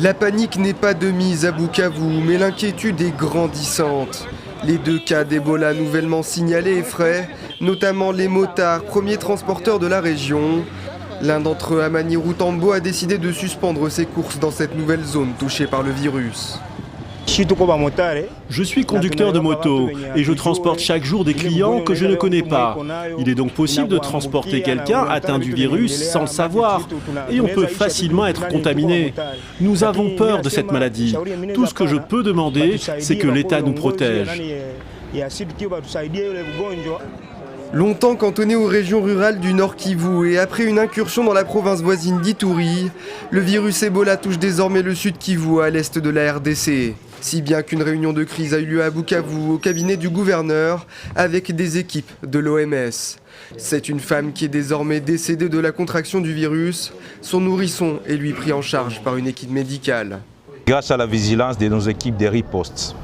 La panique n'est pas de mise à Bukavu, mais l'inquiétude est grandissante. Les 2 cas d'Ebola nouvellement signalés effraient, notamment les motards, premiers transporteurs de la région. L'un d'entre eux, Amani Rutambo, a décidé de suspendre ses courses dans cette nouvelle zone touchée par le virus. Je suis conducteur de moto et je transporte chaque jour des clients que je ne connais pas. Il est donc possible de transporter quelqu'un atteint du virus sans le savoir et on peut facilement être contaminé. Nous avons peur de cette maladie. Tout ce que je peux demander, c'est que l'État nous protège. Longtemps cantonné aux régions rurales du Nord Kivu et après une incursion dans la province voisine d'Ituri, le virus Ebola touche désormais le Sud Kivu à l'est de la RDC. Si bien qu'une réunion de crise a eu lieu à Bukavu au cabinet du gouverneur avec des équipes de l'OMS. C'est une femme qui est désormais décédée de la contraction du virus. Son nourrisson est lui pris en charge par une équipe médicale. Grâce à la vigilance de nos équipes de riposte,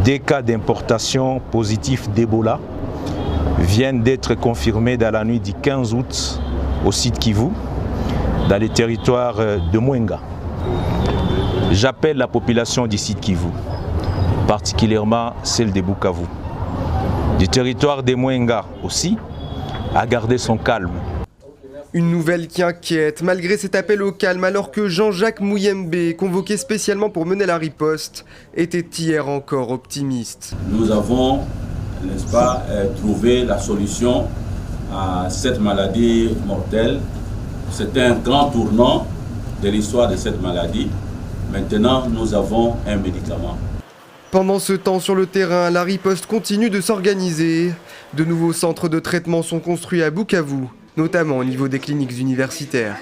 des cas d'importation positifs d'Ebola viennent d'être confirmés dans la nuit du 15 août au site Kivu, dans les territoires de Mwenga. J'appelle la population du site Kivu, particulièrement celle de Bukavu, du territoire de Mwenga aussi, à garder son calme. Une nouvelle qui inquiète, malgré cet appel au calme, alors que Jean-Jacques Mouyembe, convoqué spécialement pour mener la riposte, était hier encore optimiste. Nous avons, n'est-ce pas, trouvé la solution à cette maladie mortelle. C'était un grand tournant de l'histoire de cette maladie. Maintenant, nous avons un médicament. Pendant ce temps, sur le terrain, la riposte continue de s'organiser. De nouveaux centres de traitement sont construits à Bukavu, notamment au niveau des cliniques universitaires.